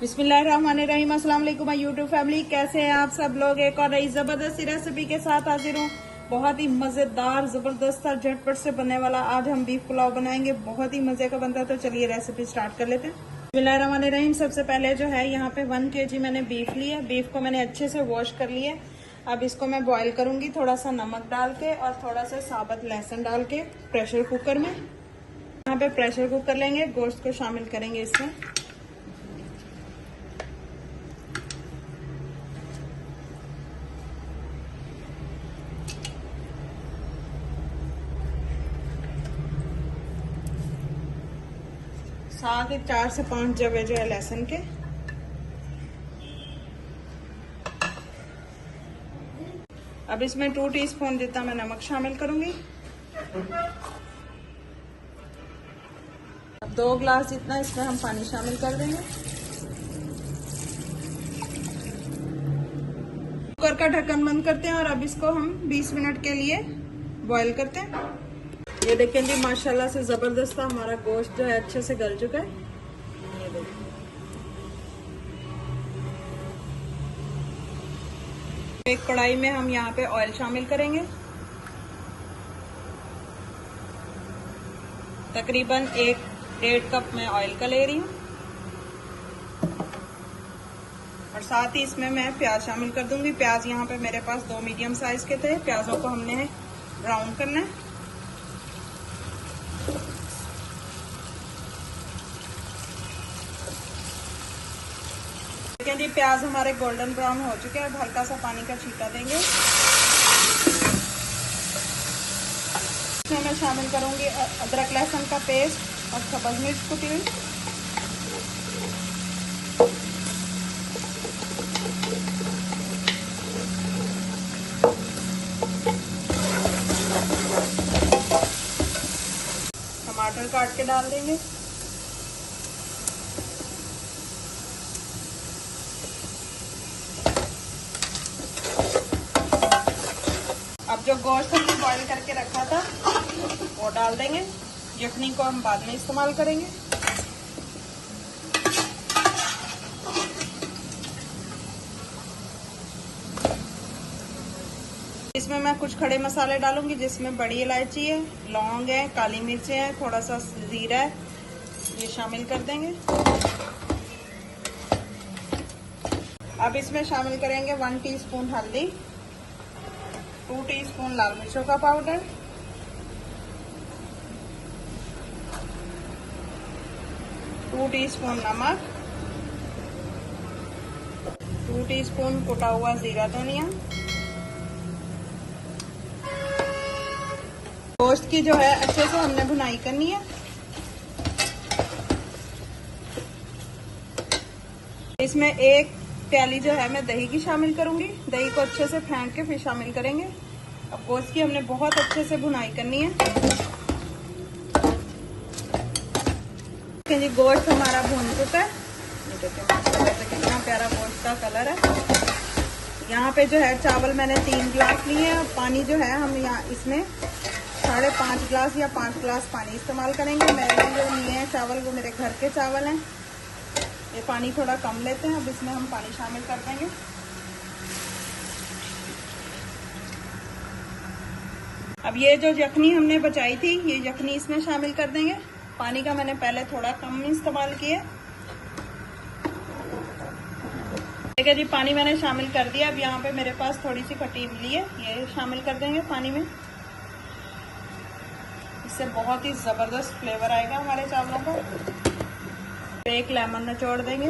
बिस्मिल्लाहिर्रहमानिर्रहीम। अस्सलाम वालेकुम माय यूट्यूब फैमिली, कैसे हैं आप सब लोग। एक और नई जबरदस्त रेसिपी के साथ हाजिर हूँ। बहुत ही मजेदार, जबरदस्त और झटपट से बनने वाला आज हम बीफ पुलाव बनाएंगे। बहुत ही मजे का बनता है, तो चलिए रेसिपी स्टार्ट कर लेते हैं। बिस्मिल्लाहिर्रहमानिर्रहीम। सबसे पहले जो है यहाँ पे 1 kg मैंने बीफ लिया। बीफ को मैंने अच्छे से वॉश कर लिया। अब इसको मैं बॉईल करूंगी, थोड़ा सा नमक डाल के और थोड़ा सा साबुत लहसुन डाल के प्रेशर कुकर में। यहाँ पे प्रेशर कुकर लेंगे, गोश्त को शामिल करेंगे इसमें। साथ ही 4 से 5 जवे जो है लहसुन के। अब इसमें 2 टीस्पून जितना मैं नमक शामिल करूंगी। अब 2 ग्लास जितना इसमें हम पानी शामिल कर देंगे। कुकर का ढक्कन बंद करते हैं और अब इसको हम 20 मिनट के लिए बॉईल करते हैं। ये देखें जी, माशाल्लाह से जबरदस्त हमारा गोश्त जो है अच्छे से गल चुका है। ये देखें। एक कढ़ाई में हम यहाँ पे ऑयल शामिल करेंगे। तकरीबन 1-1.5 कप मैं ऑयल का ले रही हूँ और साथ ही इसमें मैं प्याज शामिल कर दूंगी। प्याज यहाँ पे मेरे पास 2 मीडियम साइज के थे। प्याजों को हमने ब्राउन करना है। देखिए जी, प्याज हमारे गोल्डन ब्राउन हो चुके हैं। अब हल्का सा पानी का छींटा देंगे। इसमें मैं शामिल करूंगी अदरक लहसुन का पेस्ट और सब्ज मिर्च कुटी हुई। टमाटर काट के डाल देंगे। अब जो गोश्त हमने बॉईल करके रखा था वो डाल देंगे। यखनी को हम बाद में इस्तेमाल करेंगे। इसमें मैं कुछ खड़े मसाले डालूंगी, जिसमें बड़ी इलायची है, लौंग है, काली मिर्चें हैं, थोड़ा सा जीरा है, ये शामिल कर देंगे। अब इसमें शामिल करेंगे 1 टीस्पून हल्दी, 2 टीस्पून लाल मिर्चों का पाउडर, 2 टीस्पून नमक, 2 टीस्पून कुटा हुआ जीरा धनिया। गोश्त की जो है अच्छे से हमने भुनाई करनी है। इसमें 1 प्याली जो है मैं दही की शामिल करूंगी। दही को अच्छे से फेंट के फिर शामिल करेंगे। अब गोश्त की हमने बहुत अच्छे से भुनाई करनी है। देखिए जी, गोश्त हमारा भून चुका है। ये देखिए माशाल्लाह से कितना प्यारा गोश्त का कलर है। यहाँ पे जो है चावल मैंने 3 गिलास लिए हैं। पानी जो है हम यहाँ इसमें 5.5 गिलास या 5 गिलास पानी इस्तेमाल करेंगे। मैंने जो लिए हैं चावल वो मेरे घर के चावल हैं। ये पानी थोड़ा कम लेते हैं। अब इसमें हम पानी शामिल कर देंगे। अब ये जो यखनी हमने बचाई थी, ये यखनी इसमें शामिल कर देंगे। पानी का मैंने पहले थोड़ा कम इस्तेमाल किया। ठीक है जी, पानी मैंने शामिल कर दिया। अब यहाँ पे मेरे पास थोड़ी सी खट्टी इमली है, ये शामिल कर देंगे पानी में। इससे बहुत ही जबरदस्त फ्लेवर आएगा हमारे चावलों का। 1 लेमन निचोड़ देंगे।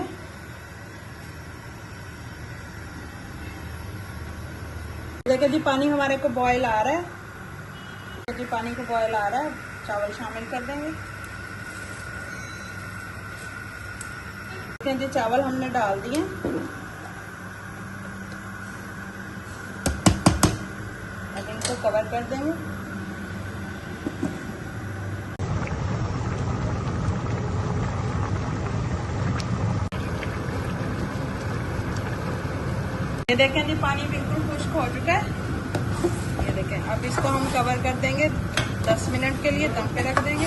देखिए जी, पानी हमारे को बॉईल आ रहा है। देखिए जी, पानी को बॉईल आ रहा है। चावल शामिल कर देंगे। देखिए जी, चावल हमने डाल दिए। अब इनको कवर कर देंगे। ये देखें जी, पानी बिल्कुल खुश्क हो चुका है। ये देखें, अब इसको हम कवर कर देंगे। 10 मिनट के लिए दम पे रख देंगे।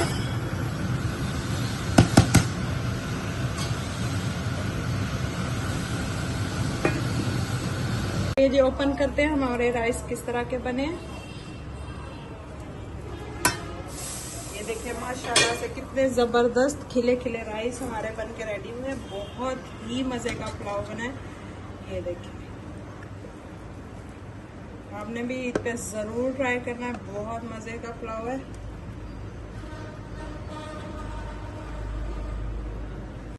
चलिए जी ओपन करते हैं हमारे राइस किस तरह के बने। ये देखिए माशाल्लाह से कितने जबरदस्त खिले खिले राइस हमारे बन के रेडी हुए। बहुत ही मजे का पुलाव बना है। ये देखिए आपने भी ईद पे जरूर ट्राई करना है, बहुत मजे का पुलाव है।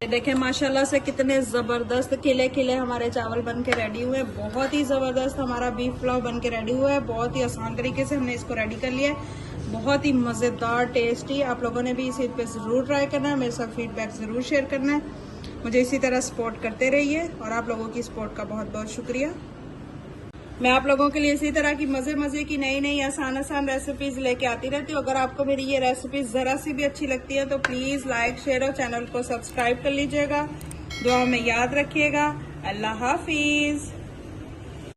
ये देखें माशाल्लाह से कितने जबरदस्त खिले खिले हमारे चावल बन के रेडी हुए। बहुत ही जबरदस्त हमारा बीफ पुलाव बन के रेडी हुआ है। बहुत ही आसान तरीके से हमने इसको रेडी कर लिया है। बहुत ही मजेदार टेस्टी। आप लोगों ने भी इस ईद पे जरूर ट्राई करना है। मेरे साथ फीडबैक जरूर शेयर करना है। मुझे इसी तरह सपोर्ट करते रहिए और आप लोगों की सपोर्ट का बहुत बहुत शुक्रिया। मैं आप लोगों के लिए इसी तरह की मजे मजे की नई नई आसान रेसिपीज लेके आती रहती हूँ। अगर आपको मेरी ये रेसिपीज जरा सी भी अच्छी लगती है तो प्लीज लाइक शेयर और चैनल को सब्सक्राइब कर लीजिएगा। दुआ में याद रखिएगा। अल्लाह हाफिज।